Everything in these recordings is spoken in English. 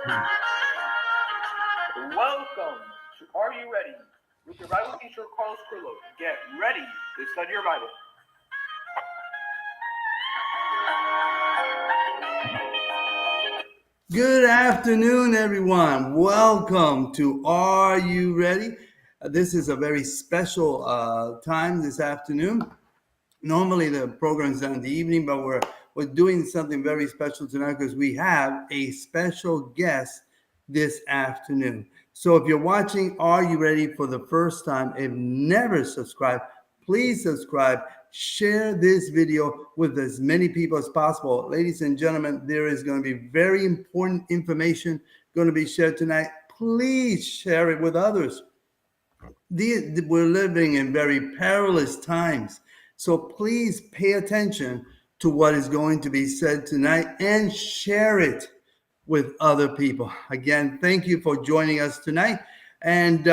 Welcome to Are You Ready? With your Bible teacher, Carlos Crillo. Get ready to study your Bible. Good afternoon, everyone. Welcome to Are You Ready? This is a very special time this afternoon. Normally the program is done in the evening, but we're doing something very special tonight because we have a special guest this afternoon. So if you're watching Are You Ready for the first time and never subscribed, please subscribe. Share this video with as many people as possible. Ladies and gentlemen, there is going to be very important information going to be shared tonight. Please share it with others. We're living in very perilous times. So please pay attention to what is going to be said tonight and share it with other people. Again, thank you for joining us tonight. And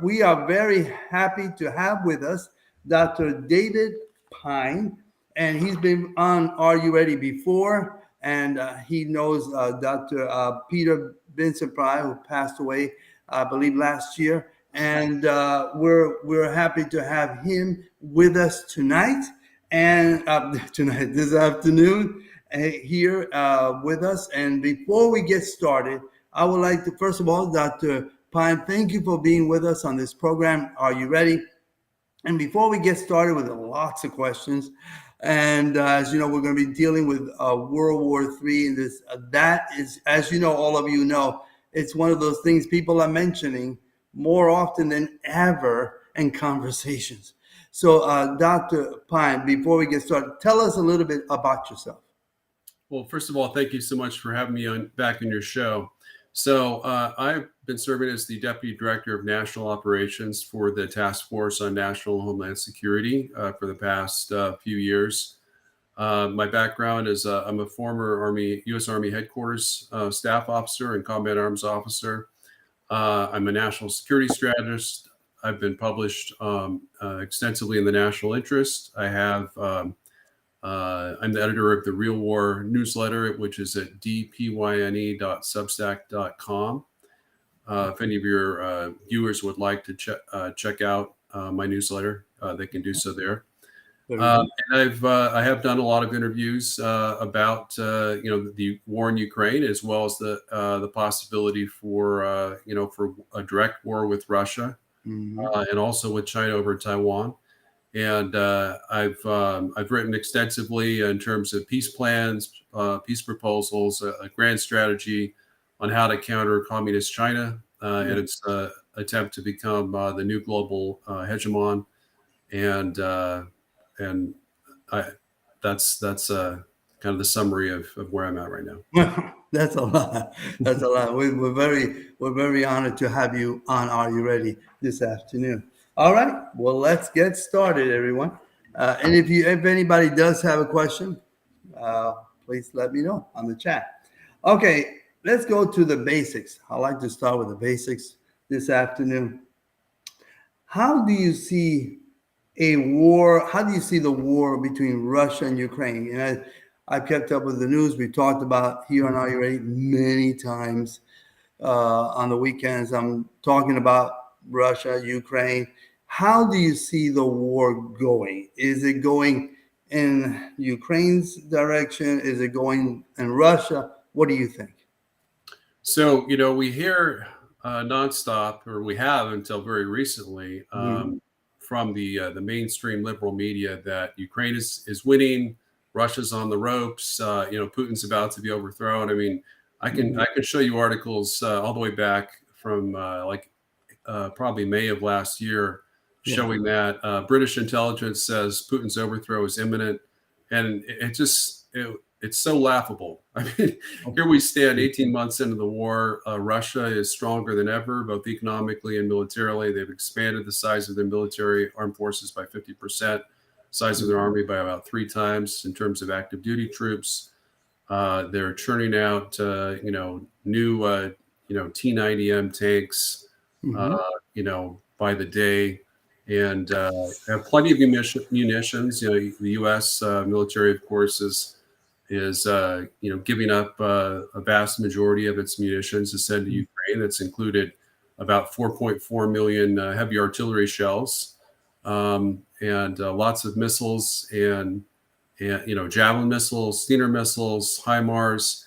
we are very happy to have with us Dr. David PYNE. And he's been on Are You Ready before. And he knows Dr. Peter Vincent Pry, who passed away, I believe, last year. And we're happy to have him with us tonight and this afternoon here with us. And before we get started, I would like to, first of all, Dr. PYNE, thank you for being with us on this program. Are you ready? And before we get started with lots of questions, and as you know, we're going to be dealing with World War III, and that is, as you know, all of you know, it's one of those things people are mentioning more often than ever in conversations. So, Dr. PYNE, before we get started, tell us a little bit about yourself. Well, first of all, thank you so much for having me back on your show. So I've been serving as the Deputy Director of National Operations for the Task Force on National Homeland Security for the past few years. My background is I'm a former U.S. Army Headquarters staff officer and combat arms officer. I'm a national security strategist. I've been published extensively in the national interest. I'm the editor of the Real War newsletter, which is at dpyne.substack.com. If any of your viewers would like to check out my newsletter, they can do so there. And I have done a lot of interviews about the war in Ukraine, as well as the possibility for for a direct war with Russia, and also with China over Taiwan. And I've written extensively in terms of peace plans, peace proposals, a grand strategy on how to counter communist China and its attempt to become the new global hegemon. And that's kind of the summary of where I'm at right now. That's a lot. That's a lot. We're very honored to have you on Are You Ready this afternoon. All right. Well, let's get started, everyone. And if anybody does have a question, please let me know on the chat. Okay, let's go to the basics. I like to start with the basics this afternoon. How do you see a war? How do you see the war between Russia and Ukraine? And I've kept up with the news. We talked about here on Are You Ready many times on the weekends. I'm talking about Russia, Ukraine. How do you see the war going? Is it going in Ukraine's direction? Is it going in Russia? What do you think? So, we hear nonstop, or we have until very recently, from the mainstream liberal media that Ukraine is winning, Russia's on the ropes, Putin's about to be overthrown. I mean, I can show you articles all the way back from probably May of last year, showing that British intelligence says Putin's overthrow is imminent, and it's so laughable. I mean, here we stand 18 months into the war. Russia is stronger than ever, both economically and militarily. They've expanded the size of their military armed forces by 50%, size of their army by about 3 times in terms of active duty troops. They're churning out, new, T-90M tanks, by the day, and have plenty of munitions. The U.S. military, of course, giving up a vast majority of its munitions to send to Ukraine. That's included about 4.4 million heavy artillery shells, and lots of missiles and Javelin missiles, Stinger missiles, HIMARS.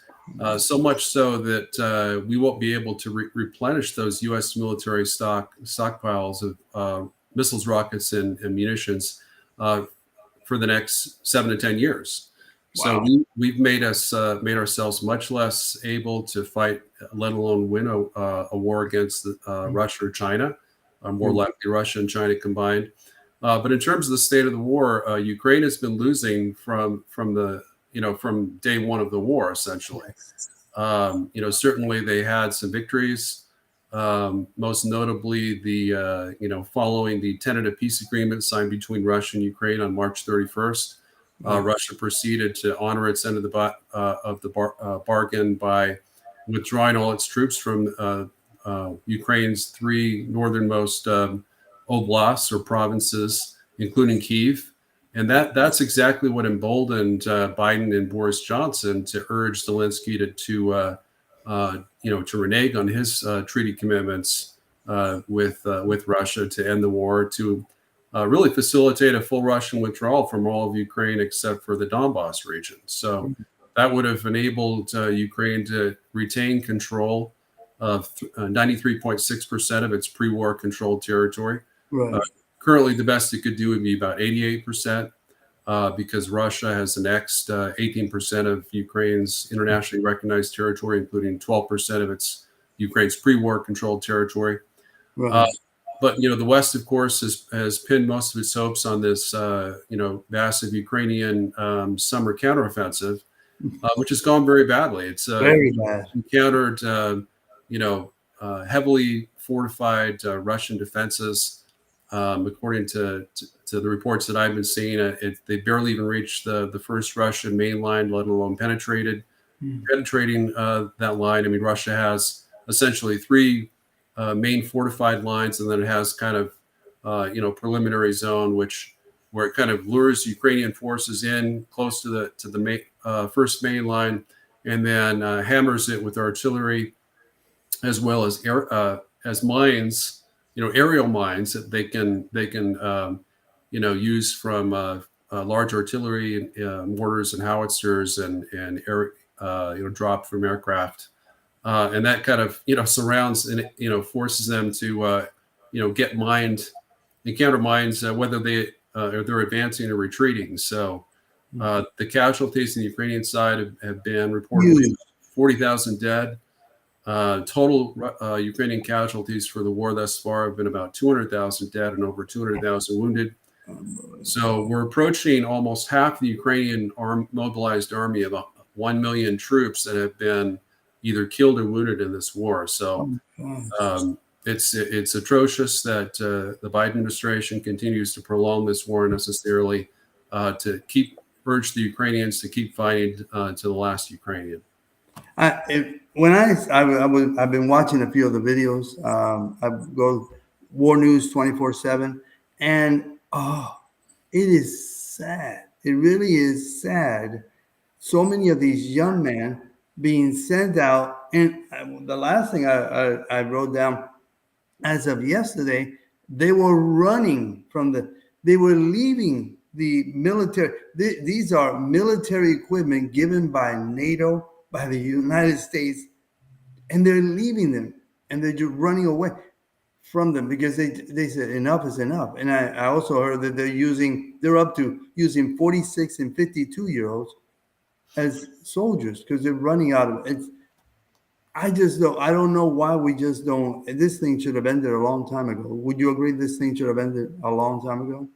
So much so that we won't be able to replenish those U.S. military stockpiles of missiles, rockets, and munitions for the next 7 to 10 years. Wow. So we've made ourselves much less able to fight, let alone win a war against Russia or China, more likely Russia and China combined. But in terms of the state of the war, Ukraine has been losing from day one of the war, essentially. Certainly they had some victories, most notably following the tentative peace agreement signed between Russia and Ukraine on March 31st. Russia proceeded to honor its end of the bargain by withdrawing all its troops from Ukraine's three northernmost oblasts or provinces, including Kyiv. And that's exactly what emboldened Biden and Boris Johnson to urge Zelensky to renege on his treaty commitments with Russia to end the war, to really facilitate a full Russian withdrawal from all of Ukraine except for the Donbass region. So that would have enabled Ukraine to retain control of 93.6% of its pre-war controlled territory. Right. Currently, the best it could do would be about 88%, because Russia has annexed 18% of Ukraine's internationally recognized territory, including 12% of its Ukraine's pre-war controlled territory. Right. But the West, of course, has pinned most of its hopes on this massive Ukrainian summer counteroffensive, which has gone very badly. It's very bad. Encountered heavily fortified Russian defenses. According to the reports that I've been seeing, they barely even reached the first Russian main line, let alone penetrating that line. I mean, Russia has essentially three main fortified lines, and then it has kind of preliminary zone, where it kind of lures Ukrainian forces in close to the first main line, and then hammers it with artillery as well as mines. Aerial mines that they can use from large artillery, mortars and howitzers, and air, dropped from aircraft, and that kind of surrounds and forces them to get mined, encounter mines, whether they're advancing or retreating. So the casualties on the Ukrainian side have been reportedly 40,000 dead. Total Ukrainian casualties for the war thus far have been about 200,000 dead and over 200,000 wounded. So we're approaching almost half the Ukrainian mobilized army of 1 million troops that have been either killed or wounded in this war. So it's atrocious that the Biden administration continues to prolong this war unnecessarily, to urge the Ukrainians to keep fighting to the last Ukrainian. I've been watching a few of the videos. I go War News 24/7, and it is sad. It really is sad. So many of these young men being sent out, and the last thing I wrote down, as of yesterday, they were running they were leaving the military. These are military equipment given by NATO, by the United States, and they're leaving them, and they're just running away from them because they said enough is enough. And I also heard that they're up to using 46 and 52-year-olds as soldiers because they're running out of it. I don't know why we just don't. This thing should have ended a long time ago. Would you agree this thing should have ended a long time ago?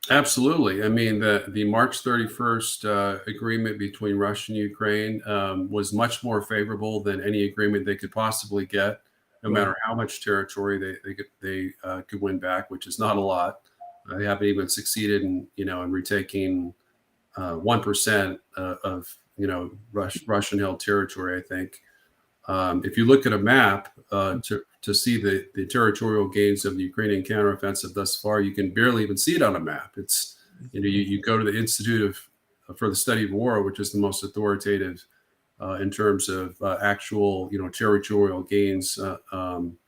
Absolutely. I mean, the March 31st agreement between Russia and Ukraine was much more favorable than any agreement they could possibly get, no matter how much territory they could win back, which is not a lot. They haven't even succeeded in retaking 1% of Russian-held territory, I think. If you look at a map to see the territorial gains of the Ukrainian counteroffensive thus far, you can barely even see it on a map. It's you go to the Institute for the Study of War, which is the most authoritative in terms of actual, territorial gains from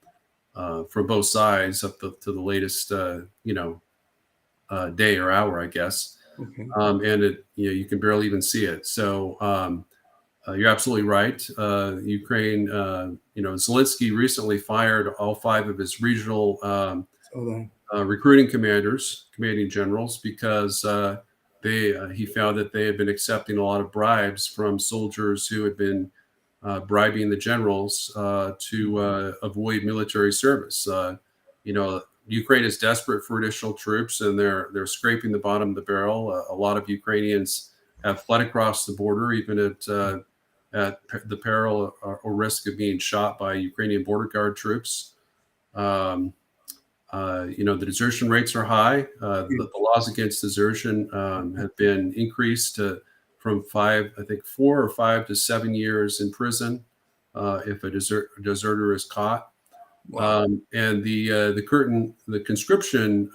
both sides up to the latest, day or hour, I guess. Okay. And you can barely even see it. So you're absolutely right. Ukraine, Zelensky recently fired all 5 of his regional recruiting commanding generals, because he found that they had been accepting a lot of bribes from soldiers who had been bribing the generals to avoid military service. Ukraine is desperate for additional troops, and they're scraping the bottom of the barrel. A lot of Ukrainians have fled across the border, even at the peril or risk of being shot by Ukrainian border guard troops. The desertion rates are high. The laws against desertion have been increased from 4 or 5 to 7 years in prison if a deserter is caught. Wow. And the conscription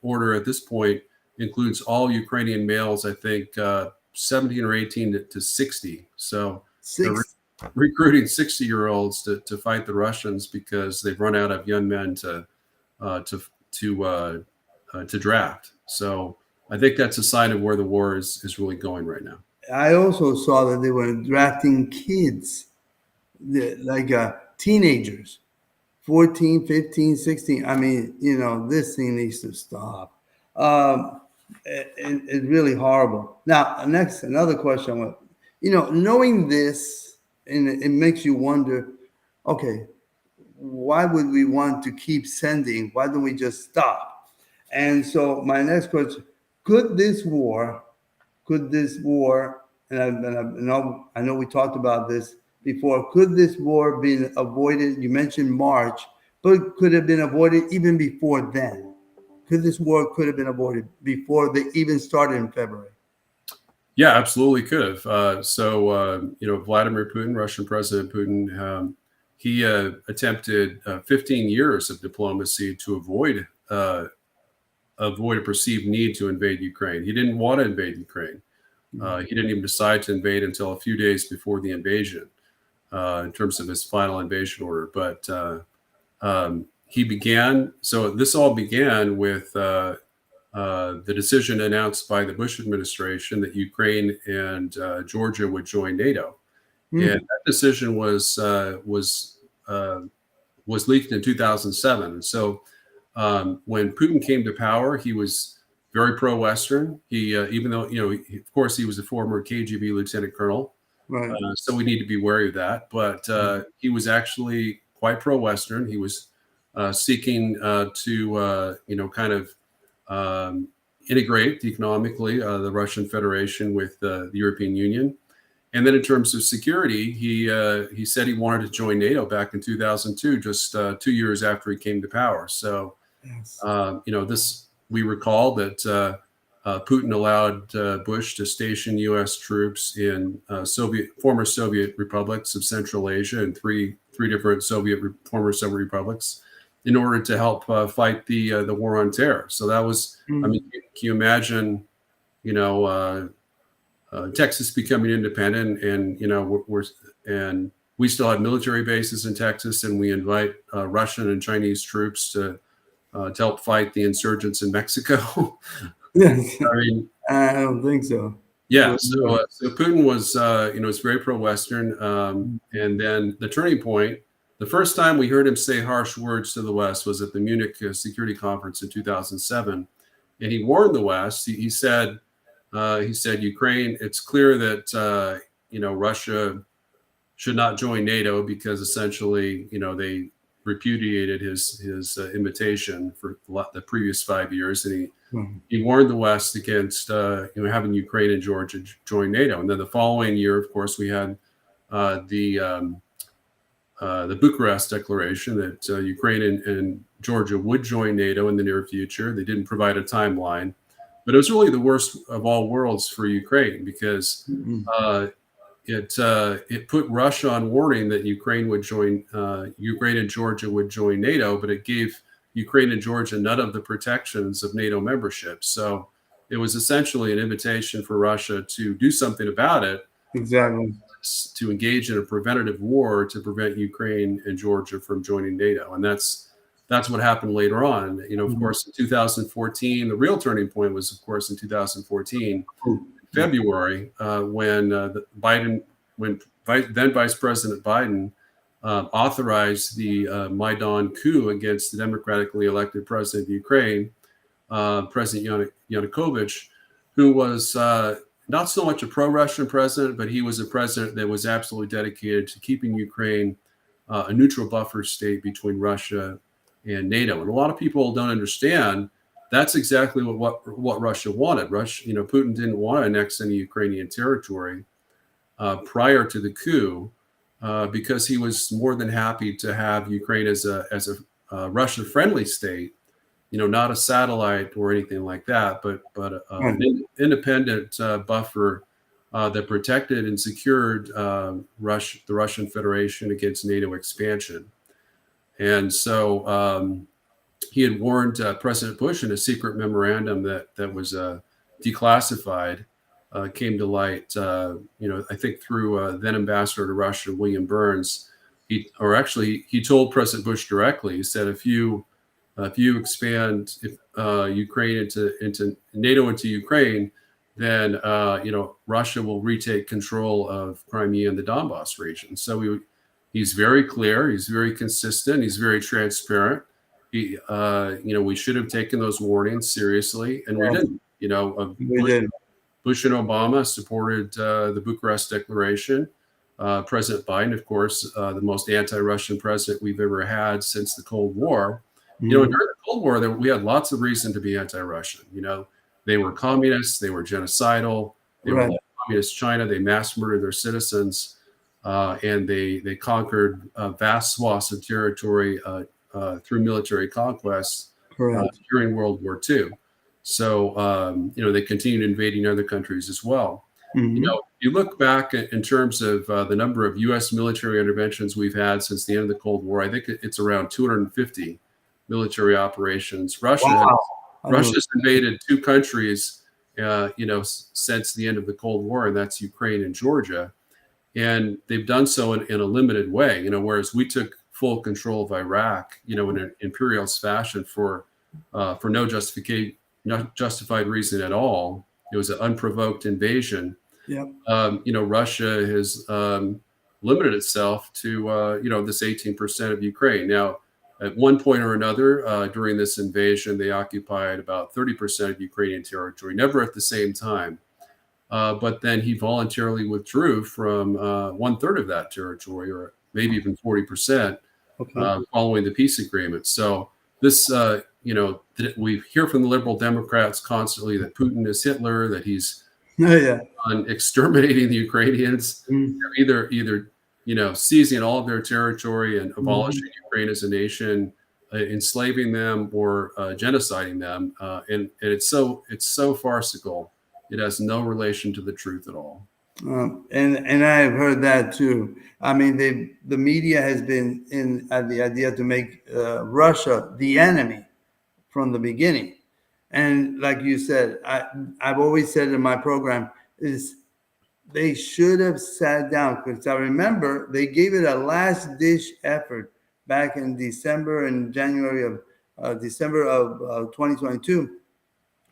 order at this point includes all Ukrainian males, I think 17 or 18 to 60. So they're recruiting 60-year-olds to fight the Russians because they've run out of young men to draft. So I think that's a sign of where the war is really going right now. I also saw that they were drafting kids, like teenagers, 14, 15, 16. I mean, this thing needs to stop. It's really horrible. Now, another question. Knowing this, and it makes you wonder, okay, why would we want to keep sending? Why don't we just stop? And so my next question, could this war, and I know we talked about this before, could this war be avoided? You mentioned March, but could have been avoided even before then? Could have been avoided before they even started in February? Yeah, absolutely could have. Vladimir Putin, Russian President Putin, he attempted 15 years of diplomacy to avoid a perceived need to invade Ukraine. He didn't want to invade Ukraine. He didn't even decide to invade until a few days before the invasion, in terms of his final invasion order. But this all began with the decision announced by the Bush administration that Ukraine and Georgia would join NATO. And that decision was leaked in 2007. And so when Putin came to power, he was very pro-Western. He, even though, of course, he was a former KGB lieutenant colonel. Right. So we need to be wary of that. But he was actually quite pro-Western. He was seeking to, integrate economically the Russian Federation with the European Union. And then in terms of security, he said he wanted to join NATO back in 2002, just 2 years after he came to power. So, yes. We recall that Putin allowed Bush to station U.S. troops in former Soviet republics of Central Asia and three different former Soviet republics in order to help fight the war on terror. So that was, I mean, can you imagine, Texas becoming independent, and we still have military bases in Texas, and we invite Russian and Chinese troops to help fight the insurgents in Mexico. Yes. I mean, I don't think so. Yeah. So Putin was, was very pro-Western, and then the turning point. The first time we heard him say harsh words to the West was at the Munich Security Conference in 2007, and he warned the West. He said, Ukraine, it's clear that Russia should not join NATO because essentially, they repudiated his invitation for the previous 5 years, and he warned the West against having Ukraine and Georgia join NATO. And then the following year, of course, we had the Bucharest Declaration that Ukraine and Georgia would join NATO in the near future. They didn't provide a timeline, but it was really the worst of all worlds for Ukraine because it put Russia on warning that Ukraine and Georgia would join NATO, but it gave Ukraine and Georgia none of the protections of NATO membership. So it was essentially an invitation for Russia to do something about it, Exactly. to engage in a preventative war to prevent Ukraine and Georgia from joining NATO. And that's what happened later on. Of course, in 2014, the real turning point was, of course, in 2014, February, when then Vice President Biden authorized the Maidan coup against the democratically elected president of Ukraine, President Yanukovych, who was not so much a pro-Russian president, but he was a president that was absolutely dedicated to keeping Ukraine a neutral buffer state between Russia and NATO. And a lot of people don't understand that's exactly what Russia wanted. Putin didn't want to annex any Ukrainian territory prior to the coup because he was more than happy to have Ukraine as a Russia-friendly state. Not a satellite or anything like that, but an independent buffer that protected and secured the Russian Federation against NATO expansion. And so he had warned President Bush in a secret memorandum that was declassified, came to light, I think through then Ambassador to Russia, William Burns. He told President Bush directly. He said, if you expand Ukraine into NATO into Ukraine, then Russia will retake control of Crimea and the Donbass region. So he's very clear. He's very consistent. He's very transparent. We should have taken those warnings seriously, and we didn't. Bush and Obama supported the Bucharest Declaration. President Biden, of course, the most anti-Russian president we've ever had since the Cold War. During the Cold War, we had lots of reason to be anti-Russian. They were communists, they were genocidal, they were like communist China, they mass murdered their citizens, and they conquered vast swaths of territory through military conquests during World War II. So, they continued invading other countries as well. You look back in terms of the number of U.S. military interventions we've had since the end of the Cold War, I think it's around 250 military operations. Russia's invaded two countries, since the end of the Cold War, and that's Ukraine and Georgia. And they've done so in a limited way, whereas we took full control of Iraq, in an imperialist fashion for no justified reason at all. It was an unprovoked invasion. Russia has limited itself to, this 18% of Ukraine. Now, at one point or another during this invasion, they occupied about 30% of Ukrainian territory, never at the same time. But then he voluntarily withdrew from 1/3 of that territory, or maybe even 40%, following the peace agreement. So this, we hear from the liberal Democrats constantly that Putin is Hitler, that he's on exterminating the Ukrainians, either seizing all of their territory and abolishing Ukraine as a nation, enslaving them, or genociding them, and it's so farcical. It has no relation to the truth at all. And I've heard that too. I mean, the media has been in the idea to make Russia the enemy from the beginning. And like you said, I've always said in my program is they should have sat down, because I remember they gave it a last ditch effort back in December and January of December of 2022,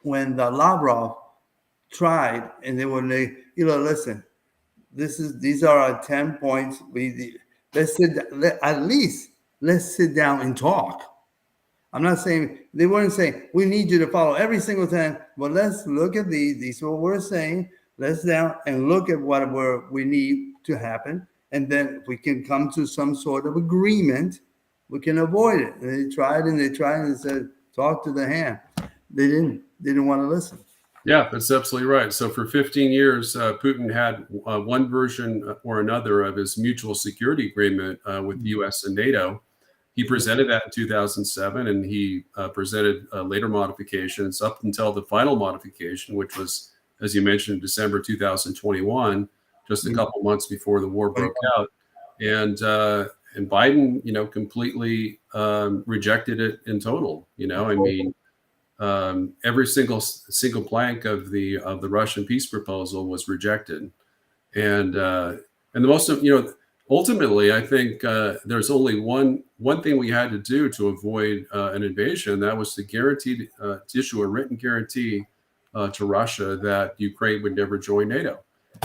when the Lavrov tried, and they were listen, these are our 10 points. Let's sit down and talk. I'm not saying, they weren't saying we need you to follow every single time, but let's look at these are what we're saying. Let's down and look at what we need to happen, and then if we can come to some sort of agreement, we can avoid it. And they tried and said, talk to the hand. They didn't want to listen. Yeah, that's absolutely right. So for 15 years, Putin had one version or another of his mutual security agreement with the U.S. and NATO. He presented that in 2007, and he presented later modifications up until the final modification, which was, as you mentioned, December 2021, just a couple months before the war broke out. And Biden, completely rejected it in total. every single plank of the Russian peace proposal was rejected, and the most ultimately, I think there's only one thing we had to do to avoid an invasion. That was to guarantee to issue a written guarantee to Russia that Ukraine would never join NATO,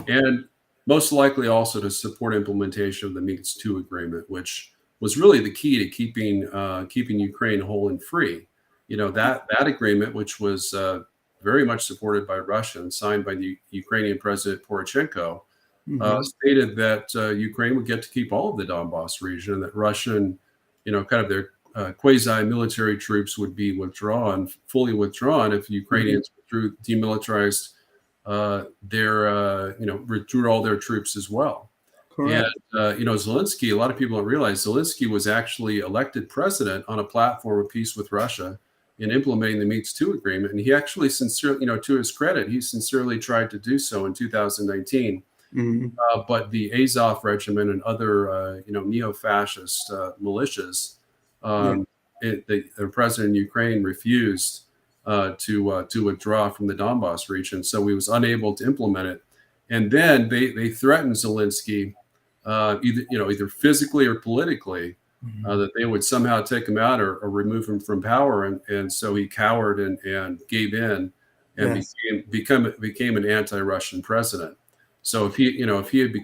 and most likely also to support implementation of the Minsk II agreement, which was really the key to keeping Ukraine whole and free. That agreement, which was very much supported by Russia and signed by the Ukrainian President Poroshenko, stated that Ukraine would get to keep all of the Donbass region, and that Russian, kind of their quasi-military troops would be fully withdrawn if Ukrainians demilitarized withdrew all their troops as well. Correct. And Zelensky, a lot of people don't realize Zelensky was actually elected president on a platform of peace with Russia in implementing the Minsk II agreement, and he actually sincerely, to his credit, he sincerely tried to do so in 2019. But the Azov regiment and other, neo-fascist militias, the president in Ukraine refused to withdraw from the Donbass region, so he was unable to implement it. And then they threatened Zelensky, either physically or politically, that they would somehow take him out or remove him from power, and so he cowered and gave in and became an anti-Russian president. So if he had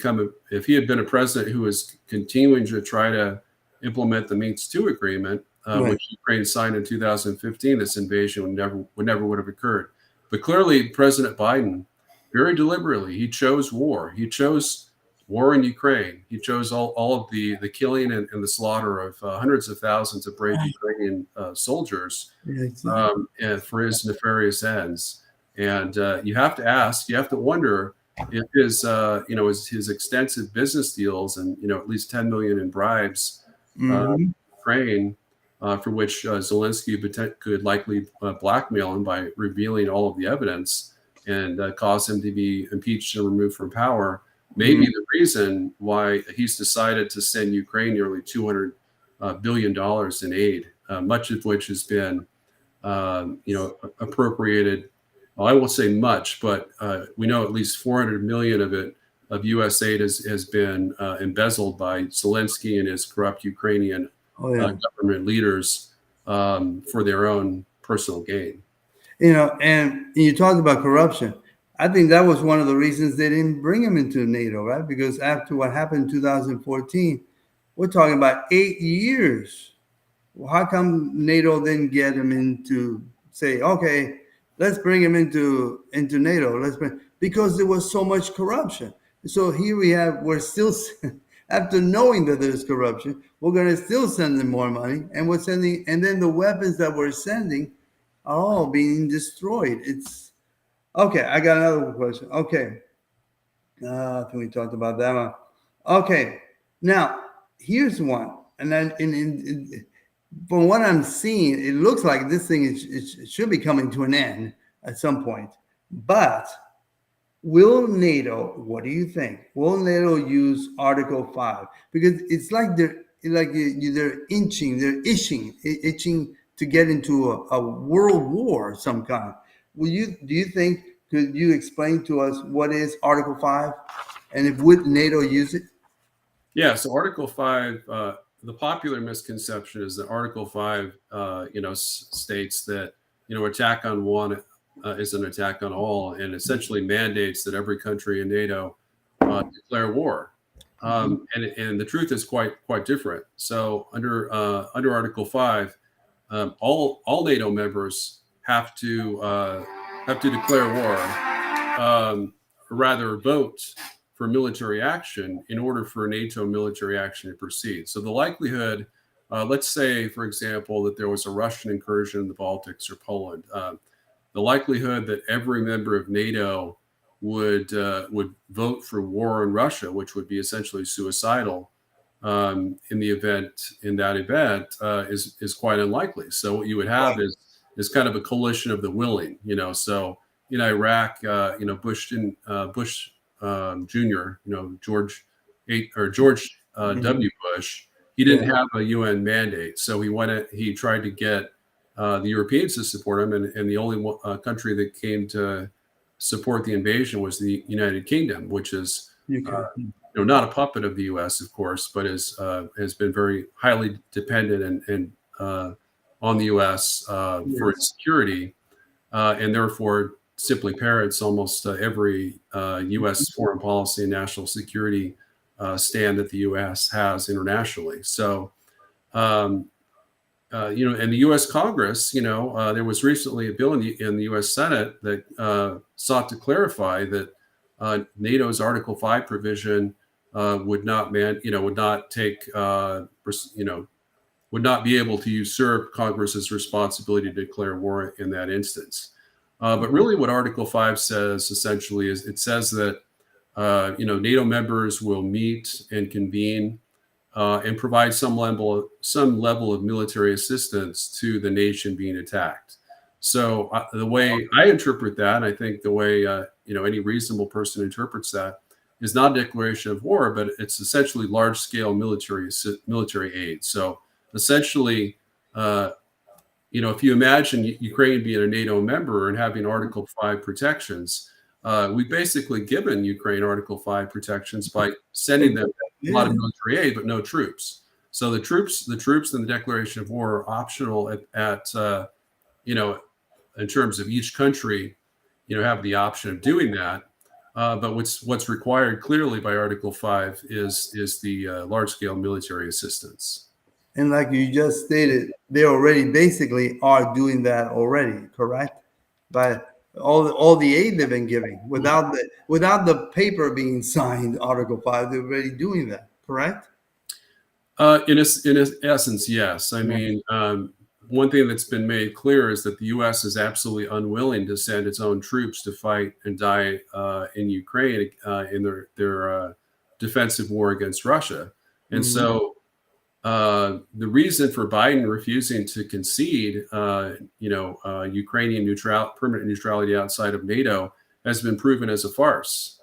been a president who was continuing to try to implement the Minsk II agreement, which Ukraine signed in 2015, this invasion would never have occurred. But clearly, President Biden, very deliberately, he chose war. He chose war in Ukraine. He chose all of the killing and the slaughter of hundreds of thousands of brave Ukrainian soldiers and for his nefarious ends. And you have to wonder if his extensive business deals and at least 10 million in bribes, Ukraine, for which Zelensky could likely blackmail him by revealing all of the evidence and cause him to be impeached and removed from power, may be the reason why he's decided to send Ukraine nearly $200 billion in aid, much of which has been, appropriated. Well, I won't say much, but we know at least 400 million of U.S. aid has been embezzled by Zelensky and his corrupt Ukrainian government leaders for their own personal gain. And you talked about corruption. I think that was one of the reasons they didn't bring him into NATO, right? Because after what happened in 2014, we're talking about 8 years. Well, how come NATO didn't get him into say, okay, let's bring him into NATO. Because there was so much corruption. So here we're still, after knowing that there's corruption, we're going to still send them more money, and and then the weapons that we're sending are all being destroyed. It's okay. I got another question. Okay. I think we talked about that one. Okay. Now here's one, and then from what I'm seeing, it looks like this thing it should be coming to an end at some point. But will NATO, what do you think? Will NATO use Article 5? Because it's like they're itching to get into a world war of some kind. Do you think, could you explain to us what is Article 5? And would NATO use it? Yeah, so Article 5, the popular misconception is that Article 5, states that, attack on one is an attack on all, and essentially mandates that every country in NATO declare war. And the truth is quite different. So under Article 5, all NATO members have to declare war, or rather vote for military action in order for NATO military action to proceed. So the likelihood, let's say, for example, that there was a Russian incursion in the Baltics or Poland, the likelihood that every member of NATO would vote for war in Russia, which would be essentially suicidal in that event, is quite unlikely. So what you would have is kind of a coalition of the willing. So in Iraq, Bush Jr., George W. Bush, he didn't have a UN mandate, so he tried to get the Europeans to support him, and the only country that came to support the invasion was the United Kingdom, which is not a puppet of the U.S., of course, but has been very highly dependent and on the U.S. For its security, and therefore simply parrots almost every U.S. foreign policy and national security stand that the U.S. has internationally. So, and the U.S. Congress, there was recently a bill in the U.S. Senate that sought to clarify that NATO's Article 5 provision would not would not be able to usurp Congress's responsibility to declare war in that instance. But really, what Article 5 says essentially is it says that NATO members will meet and convene and provide some level of military assistance to the nation being attacked. So the way I interpret that, and I think the way any reasonable person interprets that, is not a declaration of war, but it's essentially large-scale military aid. So essentially, if you imagine Ukraine being a NATO member and having Article 5 protections, we've basically given Ukraine Article 5 protections by sending them a lot of military aid, but no troops. So the troops in the declaration of war are optional at in terms of each country, have the option of doing that. But what's required clearly by Article 5 is the large-scale military assistance. And like you just stated, they already basically are doing that already, correct? By all the aid they've been giving without the paper being signed, Article 5, they're already doing that, correct? In essence, yes. I mean, one thing that's been made clear is that the U.S. is absolutely unwilling to send its own troops to fight and die in Ukraine in their defensive war against Russia. And so the reason for Biden refusing to concede, Ukrainian permanent neutrality outside of NATO has been proven as a farce.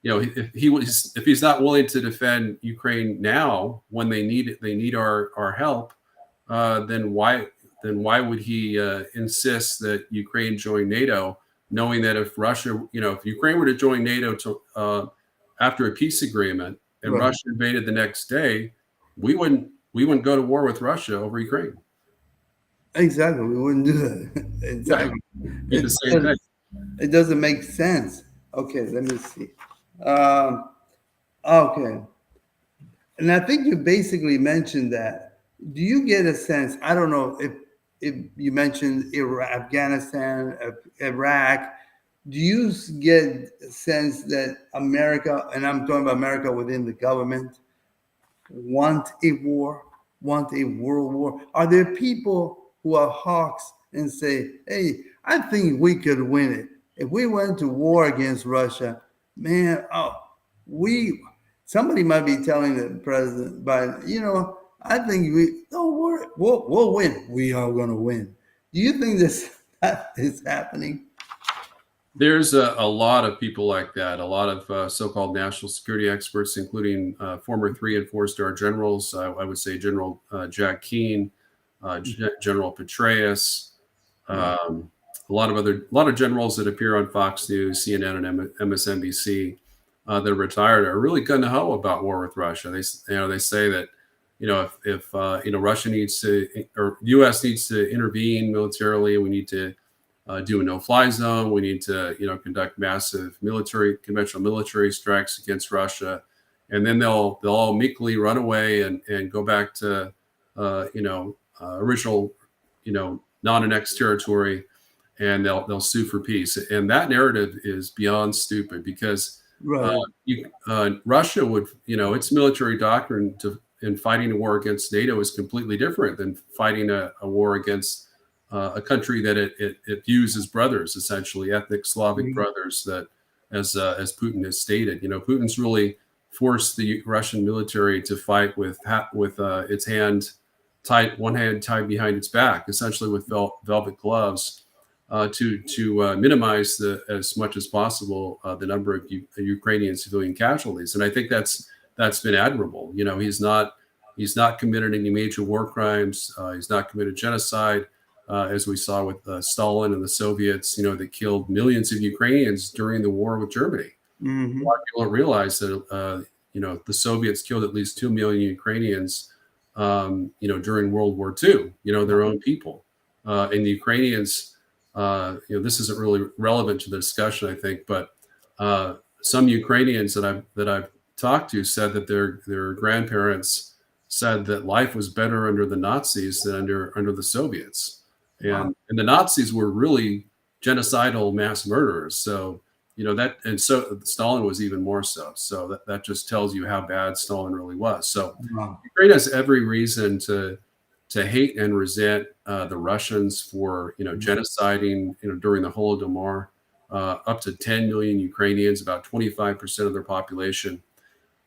If he's not willing to defend Ukraine now when they need our help, then why would he insist that Ukraine join NATO, knowing that if Ukraine were to join NATO after a peace agreement and Russia invaded the next day, we wouldn't go to war with Russia over Ukraine. Exactly, we wouldn't do that. Exactly, the same thing. It doesn't make sense. Okay, let me see. Okay, and I think you basically mentioned that. Do you get a sense? I don't know if you mentioned Afghanistan, Iraq. Do you get a sense that America, and I'm talking about America within the government, want a war, want a world war? Are there people who are hawks and say, hey, I think we could win it? If we went to war against Russia, man, somebody might be telling the president Biden, I think don't worry, we'll win. We are going to win. Do you think that is happening? There's a lot of people like that, a lot of so-called national security experts, including former 3- and 4-star generals. I would say General Jack Keane, General Petraeus, a lot of generals that appear on Fox News, CNN, and MSNBC that are retired are really gung-ho about war with Russia. They say that if Russia needs to, or U.S. needs to intervene militarily, we need to do a no-fly zone. We need to, conduct massive conventional military strikes against Russia, and then they'll all meekly run away and go back to, original, non-annexed territory, and they'll sue for peace. And that narrative is beyond stupid because Russia would, its military doctrine in fighting a war against NATO is completely different than fighting a war against a country that it views as brothers, essentially ethnic Slavic brothers. That, as Putin has stated, Putin's really forced the Russian military to fight with its one hand tied behind its back, essentially with velvet gloves, to minimize as much as possible the number of Ukrainian civilian casualties. And I think that's been admirable. He's not committed any major war crimes. He's not committed genocide. as we saw with Stalin and the Soviets, that killed millions of Ukrainians during the war with Germany. A lot of people don't realize that, the Soviets killed at least 2 million Ukrainians, during World War II, their own people. And the Ukrainians, this isn't really relevant to the discussion, I think, but some Ukrainians that I've talked to said that their grandparents said that life was better under the Nazis than under the Soviets. And the Nazis were really genocidal mass murderers. So, so Stalin was even more so. So that just tells you how bad Stalin really was. So Ukraine has every reason to hate and resent the Russians for, genociding, during the Holodomor, up to 10 million Ukrainians, about 25% of their population.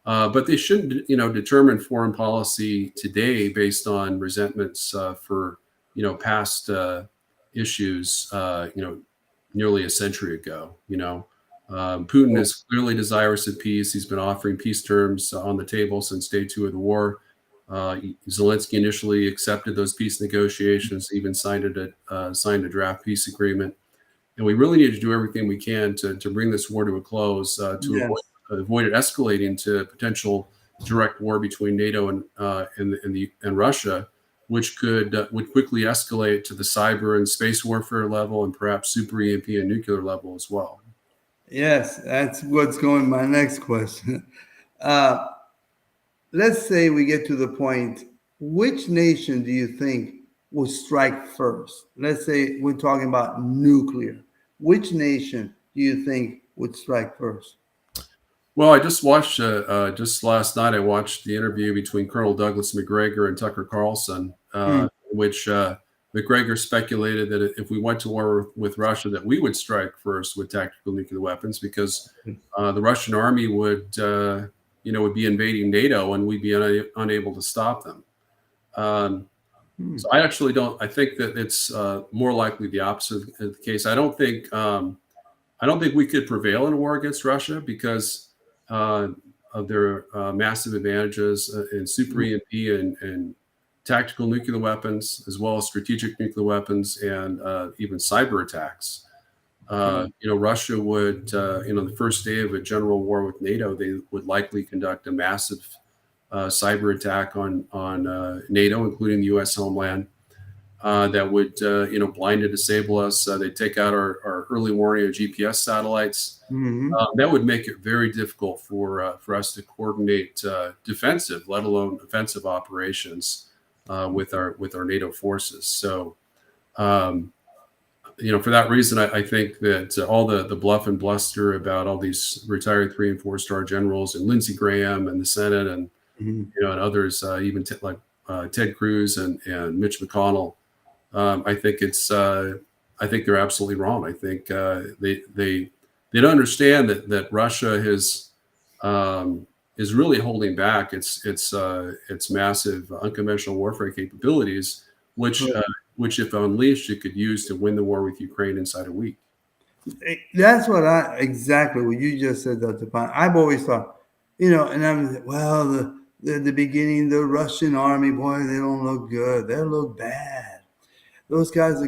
But they shouldn't, determine foreign policy today based on resentments for, past issues, nearly a century ago. Putin is clearly desirous of peace. He's been offering peace terms on the table since day 2 of the war. Zelensky initially accepted those peace negotiations, even signed a draft peace agreement. And we really need to do everything we can to bring this war to a close, to avoid it escalating to a potential direct war between NATO and Russia, which would quickly escalate to the cyber and space warfare level, and perhaps super EMP and nuclear level as well. Yes, that's what's going my next question. Let's say we get to the point, which nation do you think will strike first? Let's say we're talking about nuclear. Which nation do you think would strike first? Well, I just watched, just last night, I watched the interview between Colonel Douglas Macgregor and Tucker Carlson, which Macgregor speculated that if we went to war with Russia, that we would strike first with tactical nuclear weapons, because the Russian army would be invading NATO and we'd be unable to stop them. So I actually I think that it's more likely the opposite of the case. I don't think we could prevail in a war against Russia because of their massive advantages in super EMP and tactical nuclear weapons, as well as strategic nuclear weapons and even cyber attacks. Russia would, the first day of a general war with NATO, they would likely conduct a massive cyber attack on NATO, including the U.S. homeland, that would, blind and disable us. They'd take out our early warning or GPS satellites. That would make it very difficult for us to coordinate defensive, let alone offensive operations with our NATO forces. So, for that reason, I think that all the bluff and bluster about all these retired 3- and 4-star generals and Lindsey Graham and the Senate and and others, even like Ted Cruz and Mitch McConnell, I think they're absolutely wrong. I think they don't understand that Russia is really holding back its massive unconventional warfare capabilities, which if unleashed, it could use to win the war with Ukraine inside a week. That's exactly what you just said, Dr. Pine. I've always thought, and I'm the beginning, the Russian army, boy, they don't look good. They look bad. Those guys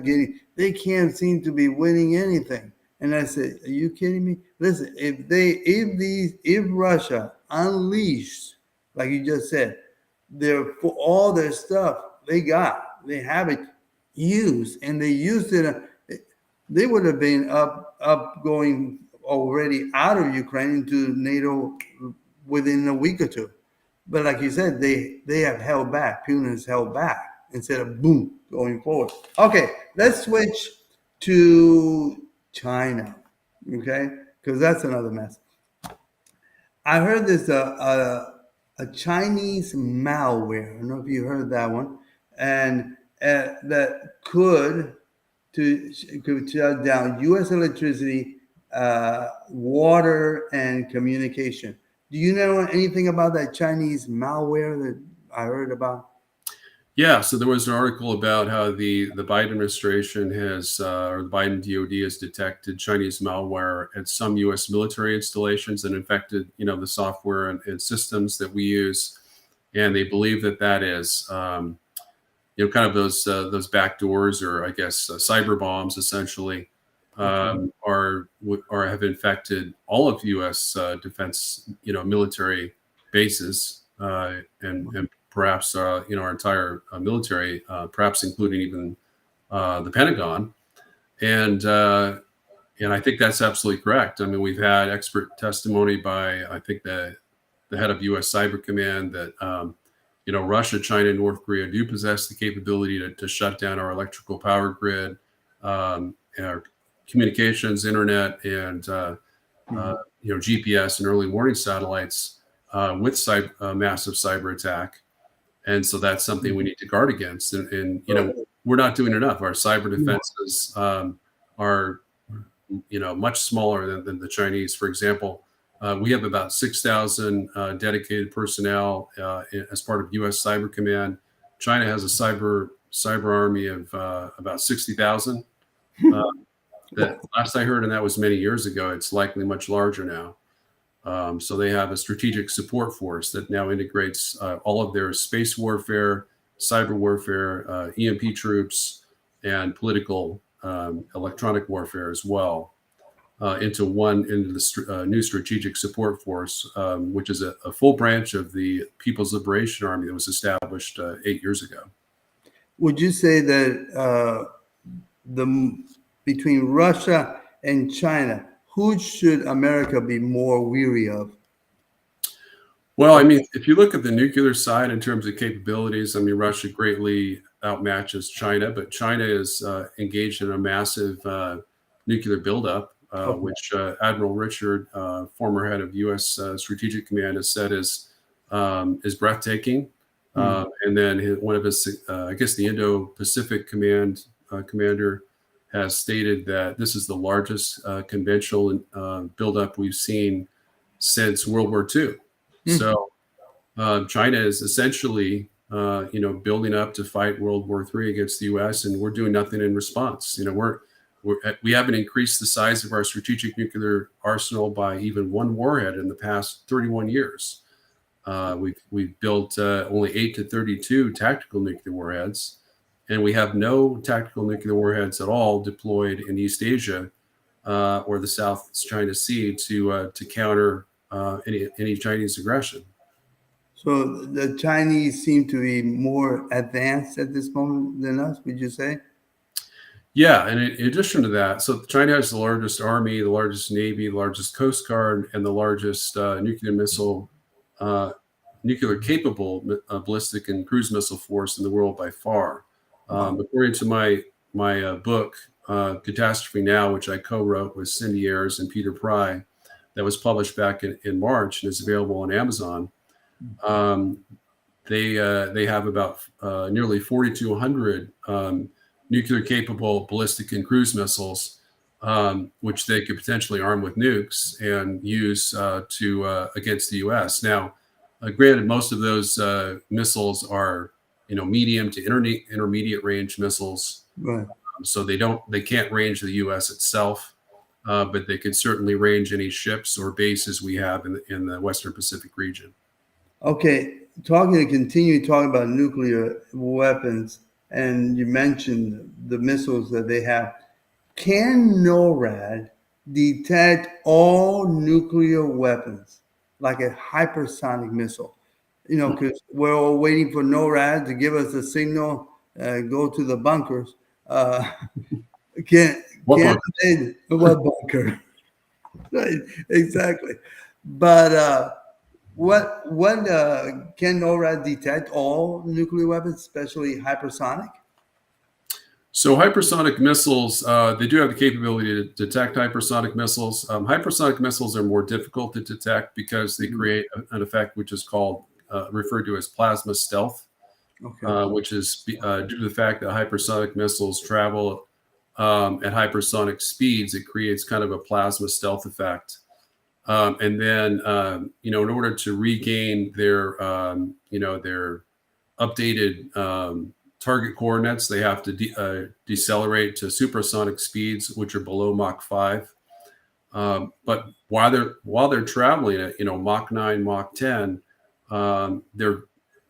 they can't seem to be winning anything. And I said, are you kidding me? Listen, if Russia unleashed, like you just said, all their stuff they have it used, and they used it, they would have been up going already out of Ukraine into NATO within a week or two. But like you said, they have held back. Putin has held back instead of boom going forward. Okay, let's switch to China, okay? Because that's another mess. I heard there's a Chinese malware. I don't know if you heard that one, and that could shut down U.S. electricity, water, and communication. Do you know anything about that Chinese malware that I heard about? Yeah, so there was an article about how the Biden administration has, or the Biden DoD has detected Chinese malware at some U.S. military installations and infected, the software and systems that we use, and they believe that is kind of those back doors, or I guess cyber bombs, essentially, have infected all of U.S. Defense, military bases, and perhaps our entire military, perhaps including even the Pentagon, and I think that's absolutely correct. I mean, we've had expert testimony by, I think, the head of U.S. Cyber Command that Russia, China, and North Korea do possess the capability to shut down our electrical power grid, and our communications, internet, and GPS and early warning satellites with massive cyber attack. And so that's something we need to guard against. And we're not doing enough. Our cyber defenses are much smaller than the Chinese. For example, we have about 6,000 dedicated personnel as part of U.S. Cyber Command. China has a cyber army of about 60,000. That last I heard, and that was many years ago. It's likely much larger now. So they have a strategic support force that now integrates all of their space warfare, cyber warfare, EMP troops, and political electronic warfare as well, into the new strategic support force, which is a full branch of the People's Liberation Army that was established 8 years ago. Would you say that between Russia and China, who should America be more weary of? Well, I mean, if you look at the nuclear side in terms of capabilities, I mean, Russia greatly outmatches China, but China is engaged in a massive nuclear buildup, which Admiral Richard, former head of U.S. Strategic Command, has said is breathtaking. And then one of his, I guess, the Indo-Pacific Command commander has stated that this is the largest conventional buildup we've seen since World War II. So China is essentially, building up to fight World War III against the U.S., and we're doing nothing in response. We haven't increased the size of our strategic nuclear arsenal by even one warhead in the past 31 years. We've built only 8 to 32 tactical nuclear warheads, and we have no tactical nuclear warheads at all deployed in East Asia or the South China Sea to counter any Chinese aggression. So the Chinese seem to be more advanced at this moment than us, would you say? Yeah, and in addition to that, so China has the largest army, the largest navy, the largest coast guard, and the largest nuclear capable ballistic and cruise missile force in the world by far. According to my book, Catastrophe Now, which I co-wrote with Cindy Ayers and Peter Pry, that was published back in March and is available on Amazon. They have about nearly 4,200 nuclear capable ballistic and cruise missiles, which they could potentially arm with nukes and use against the U.S. Now, granted, most of those missiles are medium to intermediate range missiles, Right. So they can't range the U.S. itself, but they could certainly range any ships or bases we have in the Western Pacific region. Okay, continue talking about nuclear weapons, and you mentioned the missiles that they have. Can NORAD detect all nuclear weapons like a hypersonic missile? Because we're all waiting for NORAD to give us a signal, go to the bunkers. What bunker? Right, exactly. But what can NORAD detect all nuclear weapons, especially hypersonic? So hypersonic missiles, they do have the capability to detect hypersonic missiles. Hypersonic missiles are more difficult to detect because they create an effect which is called referred to as plasma stealth, which is due to the fact that hypersonic missiles travel at hypersonic speeds. It creates kind of a plasma stealth effect. And then, in order to regain their updated target coordinates, they have to decelerate to supersonic speeds, which are below Mach 5. But while they're traveling at Mach 9, Mach 10, they're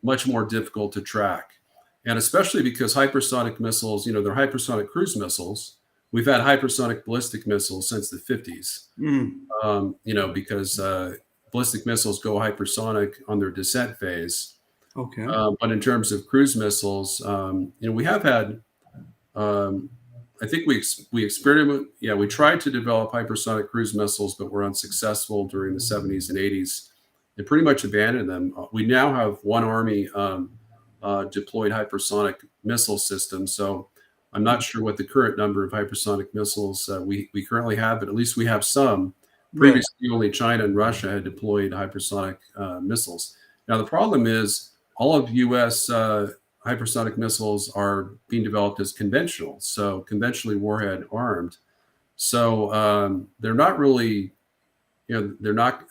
much more difficult to track. And especially because hypersonic missiles, they're hypersonic cruise missiles. We've had hypersonic ballistic missiles since the 50s, because ballistic missiles go hypersonic on their descent phase. Okay. But in terms of cruise missiles, we have had, I think we experimented. Yeah, we tried to develop hypersonic cruise missiles, but were unsuccessful during the 70s and 80s. And pretty much abandoned them. We now have one Army deployed hypersonic missile system. So I'm not sure what the current number of hypersonic missiles we currently have, but at least we have some. Previously, only China and Russia had deployed hypersonic missiles. Now, the problem is all of U.S. Hypersonic missiles are being developed as conventional, so conventionally warhead armed. So they're not really, they're not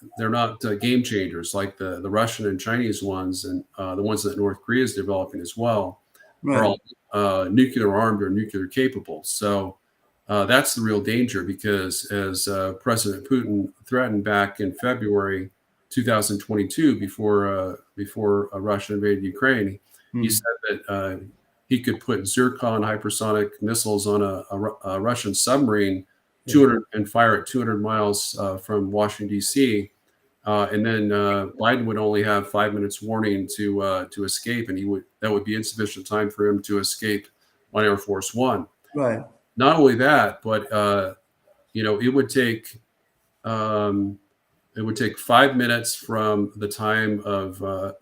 game changers like the Russian and Chinese ones, and the ones that North Korea is developing as well are all nuclear armed or nuclear capable. So that's the real danger, because as President Putin threatened back in February 2022, before Russia invaded Ukraine, he said that he could put Zircon hypersonic missiles on a Russian submarine, 200, and fire at 200 miles from Washington D.C. And then Biden would only have 5 minutes warning to escape, and that would be insufficient time for him to escape on Air Force One. Right. Not only that, but it would take 5 minutes from the time of a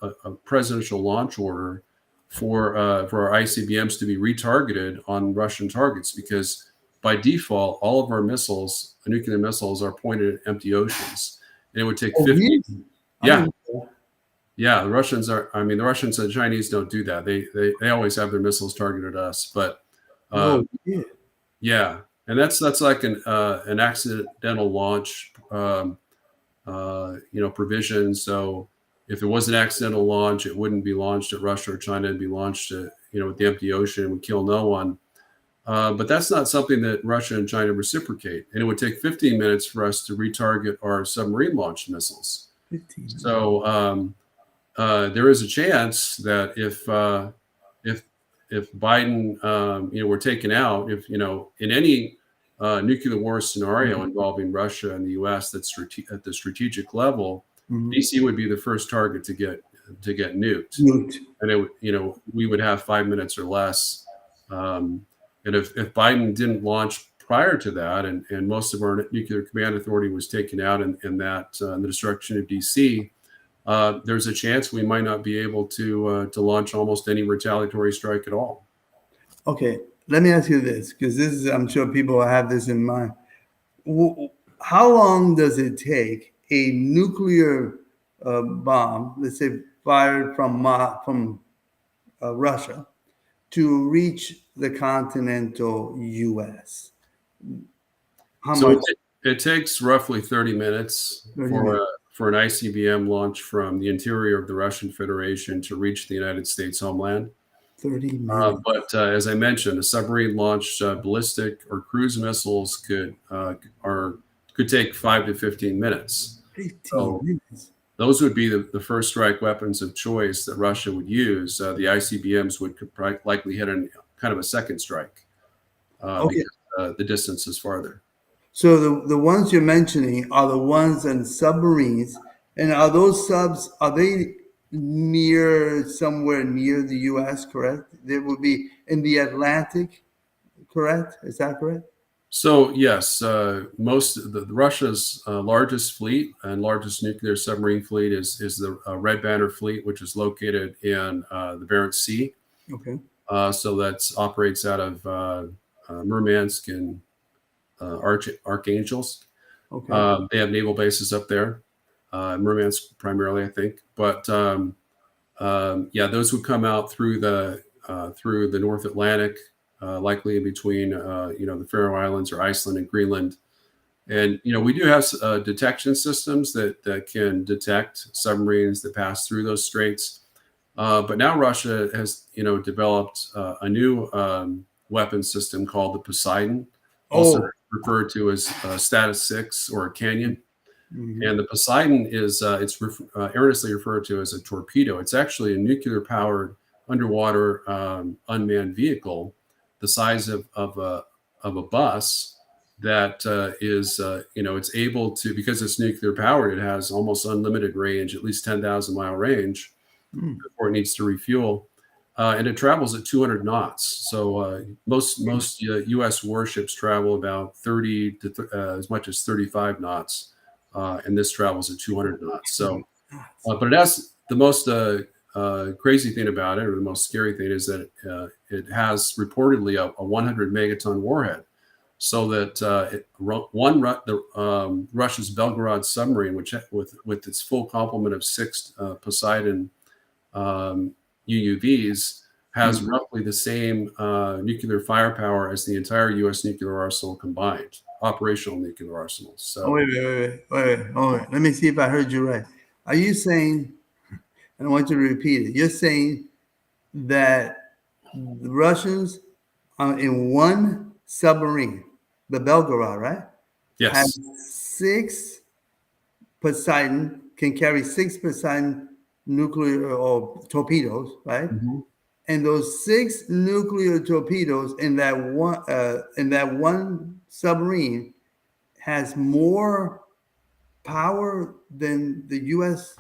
presidential launch order for our ICBMs to be retargeted on Russian targets, because by default, all of our missiles, nuclear missiles, are pointed at empty oceans. And it would take 50. Really? Yeah. Yeah. The Russians and the Chinese don't do that. They always have their missiles targeted at us. But yeah. And that's like an accidental launch, provision. So if there was an accidental launch, it wouldn't be launched at Russia or China. It'd be launched at the empty ocean and would kill no one. But that's not something that Russia and China reciprocate. And it would take 15 minutes for us to retarget our submarine-launched missiles. 15. So there is a chance that if Biden, were taken out, if in any nuclear war scenario involving Russia and the U.S. that's at the strategic level, DC would be the first target to get nuked. And it would, we would have 5 minutes or less. And if Biden didn't launch prior to that, and most of our nuclear command authority was taken out in the destruction of DC, there's a chance we might not be able to launch almost any retaliatory strike at all. Okay, let me ask you this, because this is, I'm sure people have this in mind. How long does it take a nuclear bomb, let's say fired from Russia, to reach the continental U.S.? It takes roughly 30 minutes for an ICBM launch from the interior of the Russian Federation to reach the United States homeland. 30 minutes. But as I mentioned, a submarine-launched ballistic or cruise missiles could take 5 to 15 minutes. 15 minutes. Those would be the first strike weapons of choice that Russia would use. The ICBMs would likely hit kind of a second strike because the distance is farther. So the ones you're mentioning are the ones in submarines, and are those subs, are they somewhere near the U.S., correct? They would be in the Atlantic, correct? Is that correct? So yes, most of Russia's largest fleet and largest nuclear submarine fleet is the Red Banner fleet, which is located in the Barents Sea. Okay. So that operates out of Murmansk and Archangels. Okay. They have naval bases up there, Murmansk primarily, I think. But those would come out through the North Atlantic. Likely in between, the Faroe Islands or Iceland and Greenland. And, we do have detection systems that can detect submarines that pass through those straits. But now Russia has, developed a new weapon system called the Poseidon, also referred to as Status 6 or a Canyon. Mm-hmm. And the Poseidon is, it's erroneously referred to as a torpedo. It's actually a nuclear-powered underwater unmanned vehicle the size of a bus that is, it's able to, because it's nuclear powered, it has almost unlimited range, at least 10,000-mile range before it needs to refuel. And it travels at 200 knots. So most U.S. warships travel about 30 to as much as 35 knots, and this travels at 200 knots. So, but it has the most crazy thing about it, or the most scary thing, is that it has reportedly a 100 megaton warhead. So that Russia's Belgorod submarine, which with its full complement of 6 Poseidon UUVs, has roughly the same nuclear firepower as the entire U.S. nuclear arsenal combined, operational nuclear arsenal. So wait. Let me see if I heard you right. Are you saying, and I want you to repeat it, you're saying that the Russians are in one submarine, the Belgorod, right? yes, Has 6 Poseidon, can carry 6 Poseidon nuclear or torpedoes, right? And those 6 nuclear torpedoes in that one submarine has more power than the U.S.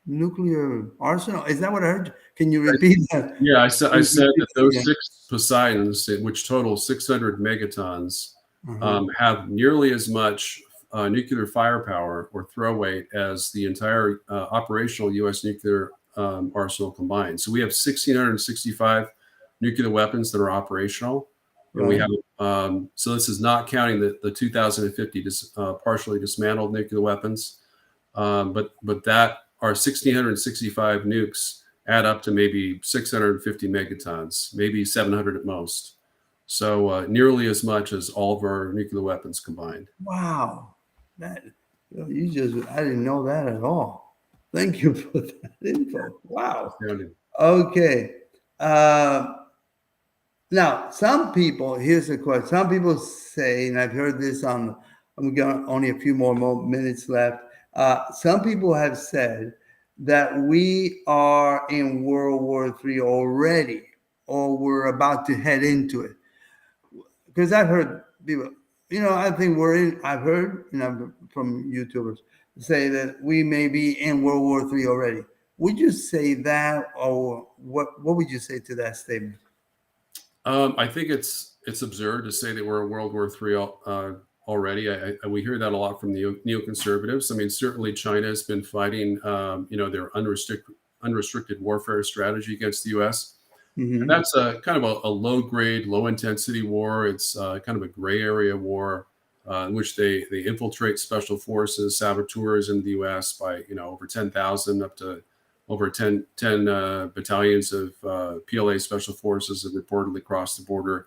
nuclear arsenal. Is that what I heard? Can you repeat that? yeah, I said that those Yeah. 6 Poseidons, which total 600 megatons, Uh-huh. have nearly as much nuclear firepower or throw weight as the entire operational U.S. nuclear arsenal combined. So we have 1,665 nuclear weapons that are operational, and we Right. have. So this is not counting the 2,050 partially dismantled nuclear weapons, but that our 1,665 nukes add up to maybe 650 megatons, maybe 700 at most. So nearly as much as all of our nuclear weapons combined. Wow. That I didn't know that at all. Thank you for that info. Wow. Astounding. Okay. Now, some people, here's the question. Some people say, and I've heard this I'm going only a few more minutes left. Some people have said that we are in World War III already, or we're about to head into it. Because I've heard people, I think I've heard, from YouTubers say that we may be in World War III already. Would you say that, or what would you say to that statement? I think it's absurd to say that we're in World War III already. We hear that a lot from the neoconservatives. I mean, certainly China has been fighting, their unrestricted warfare strategy against the U.S. And that's a kind of a low grade, low intensity war. It's kind of a gray area war in which they infiltrate special forces, saboteurs in the U.S. by over 10,000 up to over 10 battalions of PLA special forces have reportedly crossed the border.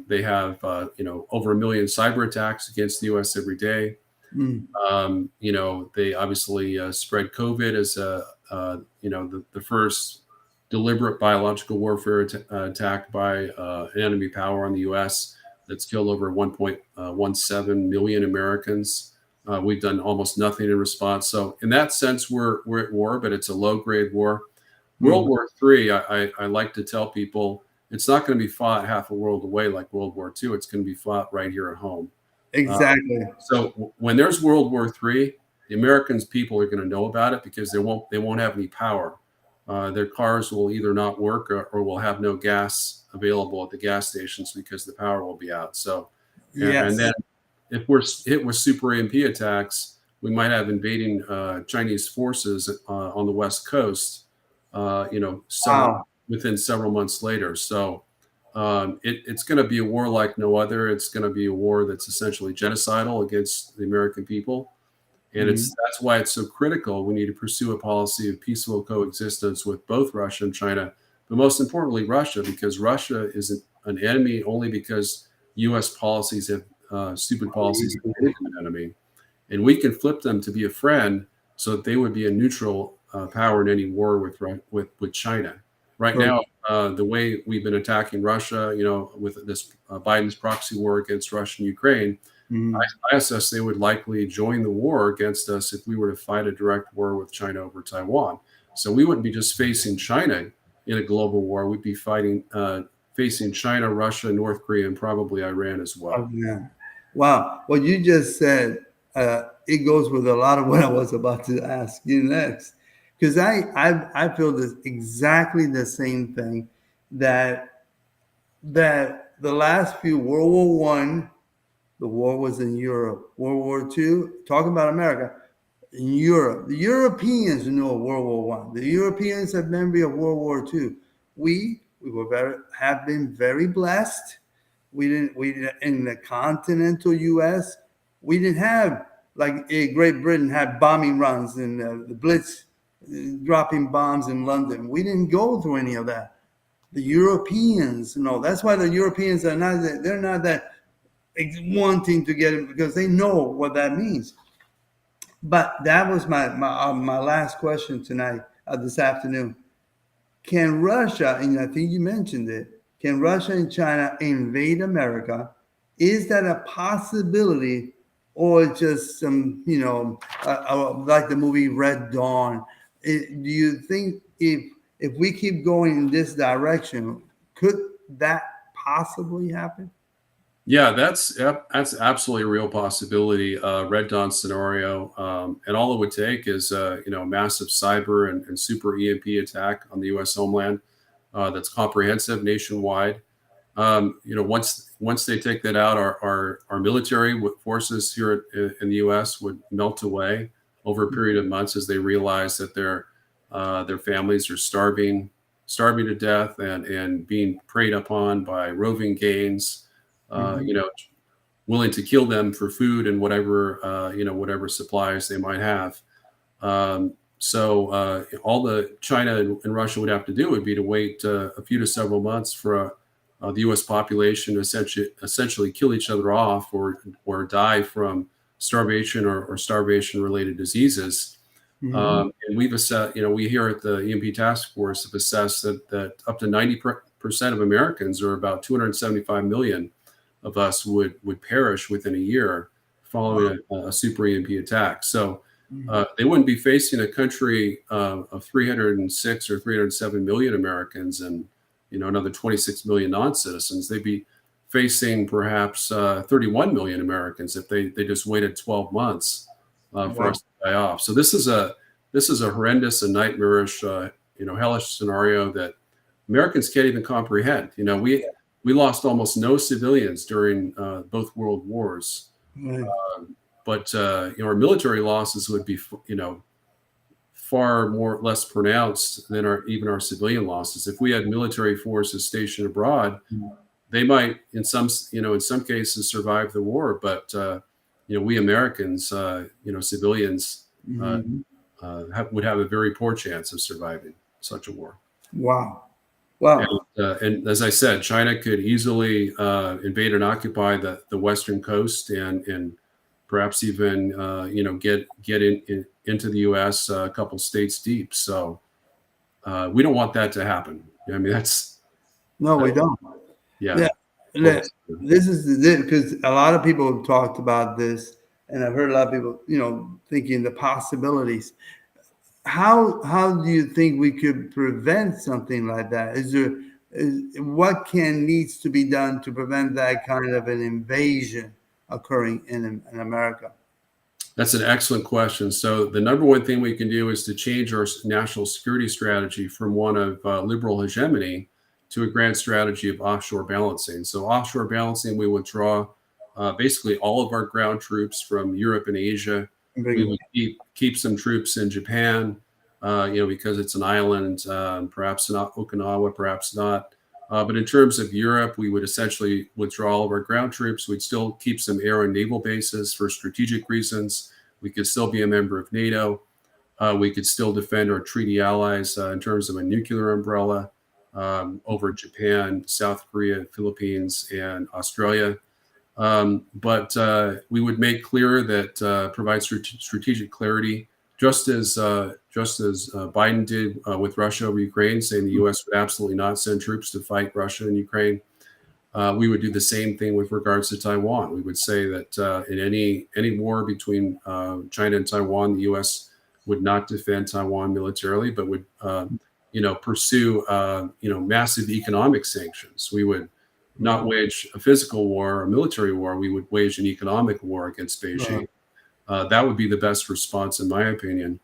They have over 1 million cyber attacks against the U.S. every day. They obviously spread COVID as the first deliberate biological warfare attack by an enemy power on the U.S. that's killed over 1.17 million Americans. We've done almost nothing in response. So in that sense, we're at war, but it's a low-grade war. World War III, I like to tell people, it's not going to be fought half a world away like World War II. It's going to be fought right here at home. Exactly. So when there's World War III, the Americans people are going to know about it because they won't have any power. Their cars will either not work or will have no gas available at the gas stations because the power will be out. So, and then if we're hit with super EMP attacks, we might have invading Chinese forces on the West Coast, within several months later. So it's going to be a war like no other. It's going to be a war that's essentially genocidal against the American people. And that's why it's so critical. We need to pursue a policy of peaceful coexistence with both Russia and China, but most importantly, Russia, because Russia is an enemy only because U.S. policies have stupid policies have made them an enemy. And we can flip them to be a friend so that they would be a neutral power in any war with China. Right now, the way we've been attacking Russia, with this Biden's proxy war against Russia and Ukraine, I assess they would likely join the war against us if we were to fight a direct war with China over Taiwan. So we wouldn't be just facing China in a global war, we'd be facing China, Russia, North Korea, and probably Iran as well. Oh, yeah. Wow. What you just said, it goes with a lot of what I was about to ask you next. Because I feel this exactly the same thing that the last few World War One, the war was in Europe. World War Two, talking about America, in Europe. The Europeans know of World War One. The Europeans have memory of World War Two. We have been very blessed. We didn't in the continental U.S. We didn't have like Great Britain had bombing runs and the Blitz dropping bombs in London. We didn't go through any of that. The Europeans, no, that's why the Europeans are not. They're not that wanting to get it because they know what that means. But that was my last question tonight, this afternoon. Can Russia, and I think you mentioned it, can Russia and China invade America? Is that a possibility, or just some, like the movie Red Dawn? Do you think if we keep going in this direction, could that possibly happen? Yeah, that's absolutely a real possibility. Red Dawn scenario, and all it would take is massive cyber and super EMP attack on the U.S. homeland that's comprehensive nationwide. Once they take that out, our military forces here in the U.S. would melt away over a period of months as they realize that their families are starving to death and being preyed upon by roving gangs. Willing to kill them for food and whatever supplies they might have. So all the China and Russia would have to do would be to wait a few to several months for the U.S. population to essentially kill each other off or die from starvation or starvation-related diseases. And we've assessed, we here at the EMP Task Force have assessed that up to 90% of Americans, or about 275 million of us, would perish within a year following a super EMP attack. So they wouldn't be facing a country of 306 or 307 million Americans and another 26 million non-citizens. They'd be facing perhaps 31 million Americans if they just waited 12 months for us to die off. So this is a horrendous and nightmarish hellish scenario that Americans can't even comprehend. We lost almost no civilians during both world wars, but our military losses would be far less pronounced than our civilian losses. If we had military forces stationed abroad, they might in some cases survive the war, but we Americans, civilians, would have a very poor chance of surviving such a war. Wow. And as I said, China could easily invade and occupy the western coast and perhaps even get into the U.S. A couple states deep. So we don't want that to happen. I mean, we don't. Yeah. This is because a lot of people have talked about this, and I've heard a lot of people, thinking the possibilities. How do you think we could prevent something like that? What needs to be done to prevent that kind of an invasion occurring in America? That's an excellent question. So the number one thing we can do is to change our national security strategy from one of liberal hegemony to a grand strategy of offshore balancing. So offshore balancing, we withdraw basically all of our ground troops from Europe and Asia. We would keep some troops in Japan, because it's an island, perhaps not Okinawa, perhaps not. But in terms of Europe, we would essentially withdraw all of our ground troops. We'd still keep some air and naval bases for strategic reasons. We could still be a member of NATO. We could still defend our treaty allies in terms of a nuclear umbrella over Japan, South Korea, Philippines, and Australia. But we would make clear that provide strategic clarity, just as Biden did with Russia over Ukraine, saying the U.S. would absolutely not send troops to fight Russia and Ukraine. We would do the same thing with regards to Taiwan. We would say that in any war between China and Taiwan, the U.S. would not defend Taiwan militarily, but would pursue massive economic sanctions. We would not wage a physical war, a military war. We would wage an economic war against Beijing. That would be the best response, in my opinion.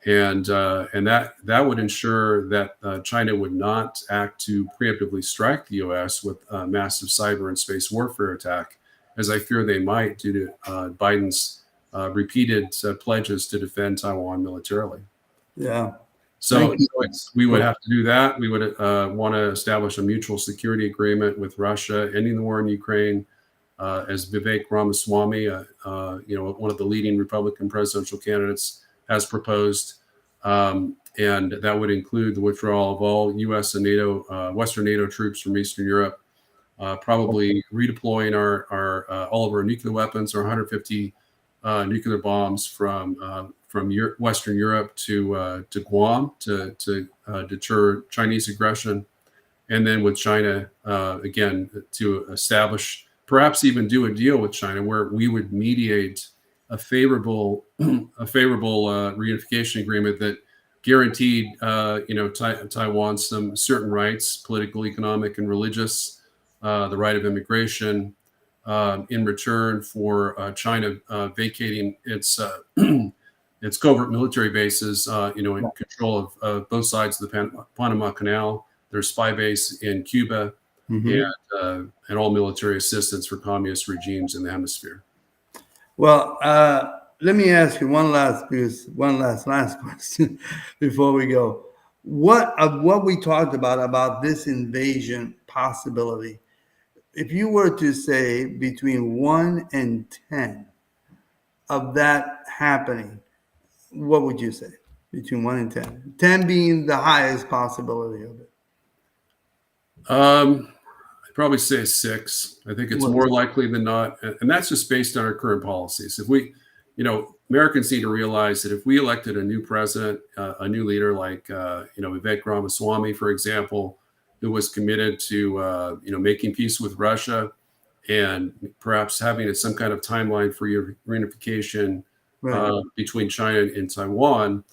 And that would ensure that China would not act to preemptively strike the U.S. with a massive cyber and space warfare attack, as I fear they might due to Biden's repeated pledges to defend Taiwan militarily. Yeah. So we would have to do that. We would want to establish a mutual security agreement with Russia, ending the war in Ukraine, as Vivek Ramaswamy, one of the leading Republican presidential candidates, has proposed, and that would include the withdrawal of all U.S. and NATO, Western NATO troops from Eastern Europe, probably redeploying all of our nuclear weapons, our 150 nuclear bombs from Western Europe to Guam to deter Chinese aggression, and then with China again to establish, perhaps even do a deal with China where we would mediate a favorable reunification agreement that guaranteed Taiwan some certain rights, political, economic, and religious, the right of immigration, in return for China vacating its its covert military bases, in control of both sides of the Panama Canal, their spy base in Cuba, and all military assistance for communist regimes in the hemisphere. Well, let me ask you one last question before we go. What we talked about this invasion possibility, if you were to say between 1 and 10 of that happening, what would you say between 1 and 10? 10 being the highest possibility of it. I'd probably say a 6. I think it's more likely than not, and that's just based on our current policies. If we, Americans need to realize that if we elected a new president, a new leader like Vivek Ramaswamy, for example, who was committed to making peace with Russia and perhaps having some kind of timeline for reunification between China and Taiwan,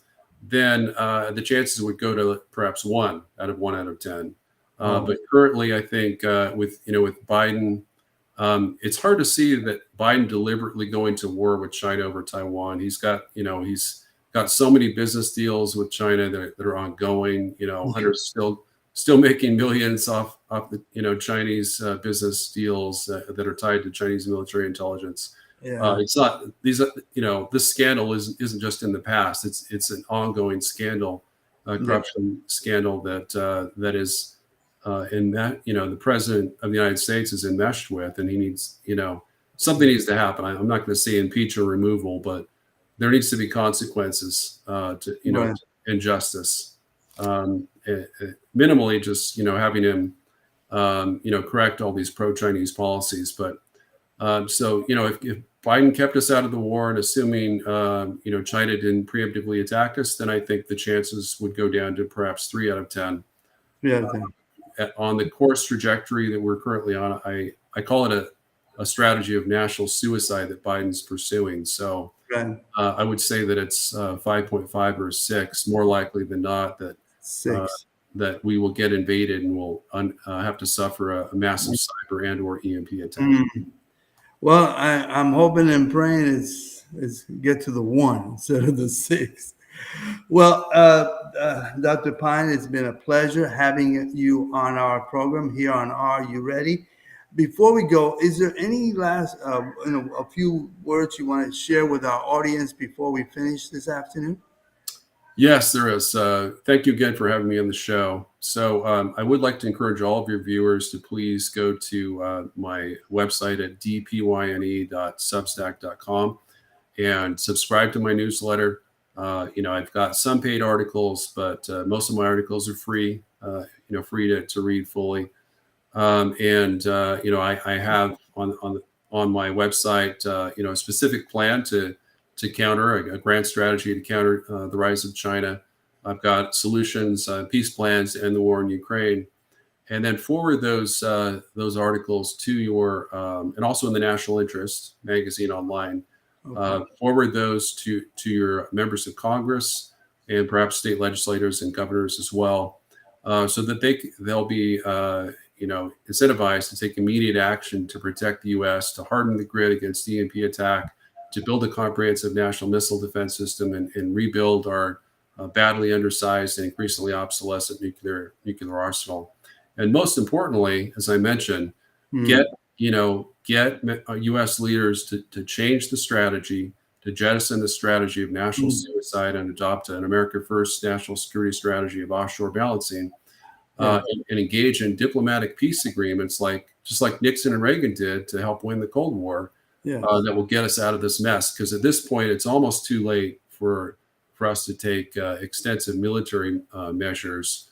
then the chances would go to perhaps 1 out of 10. But currently, I think with Biden, it's hard to see that Biden deliberately going to war with China over Taiwan. He's got so many business deals with China that are ongoing. Hunter's still making millions off the Chinese business deals that are tied to Chinese military intelligence. It's not this scandal isn't just in the past. It's an ongoing scandal, corruption scandal that is in that the president of the United States is enmeshed with, and he needs something needs to happen. I'm not going to say impeach or removal, but there needs to be consequences to injustice. Minimally, just having him correct all these pro-Chinese policies. But so if Biden kept us out of the war and assuming China didn't preemptively attack us, then I think the chances would go down to perhaps 3 out of 10. On the course trajectory that we're currently on, I call it a strategy of national suicide that Biden's pursuing. So I would say that it's 5.5 or 6, more likely than not that 6. That we will get invaded and we'll have to suffer a massive cyber and or EMP attack. Well, I'm hoping and praying it's get to the 1 instead of the 6. Well, Dr. PYNE, it's been a pleasure having you on our program here on Are You Ready? Before we go, is there any last, a few words you want to share with our audience before we finish this afternoon? Yes, there is. Thank you again for having me on the show. So I would like to encourage all of your viewers to please go to my website at dpyne.substack.com and subscribe to my newsletter. I've got some paid articles, but most of my articles are free, free to read fully. I have on my website, a specific plan to counter a grand strategy to counter the rise of China. I've got solutions, peace plans to end the war in Ukraine, and then forward those articles to your and also in the National Interest magazine online. Forward those to your members of Congress and perhaps state legislators and governors as well, so that they'll be incentivized to take immediate action to protect the U.S., to harden the grid against EMP attack, to build a comprehensive national missile defense system, and rebuild our badly undersized and increasingly obsolescent nuclear arsenal. And most importantly, as I mentioned, get U.S. leaders to change the strategy, to jettison the strategy of national suicide and adopt an America First national security strategy of offshore balancing, and engage in diplomatic peace agreements just like Nixon and Reagan did to help win the Cold War, that will get us out of this mess. Because at this point, it's almost too late for us to take extensive military measures.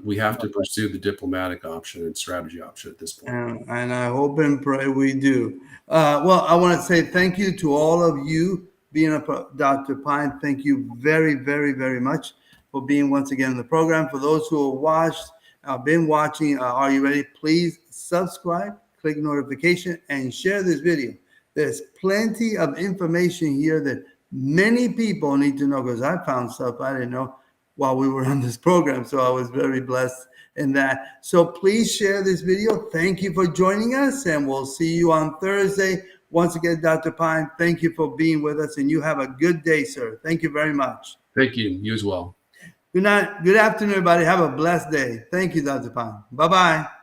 We have to pursue the diplomatic option and strategy option at this point. And I hope and pray we do. Well, I want to say thank you to all of you being Dr. PYNE. Thank you very, very, very much for being once again in the program. For those who have been watching Are You Ready? Please subscribe, click notification, and share this video. There's plenty of information here that many people need to know, because I found stuff I didn't know while we were on this program. So I was very blessed in that. So please share this video. Thank you for joining us, and we'll see you on Thursday. Once again, Dr. PYNE, thank you for being with us, and you have a good day, sir. Thank you very much. Thank you. You as well. Good night. Good afternoon, everybody. Have a blessed day. Thank you, Dr. PYNE. Bye-bye.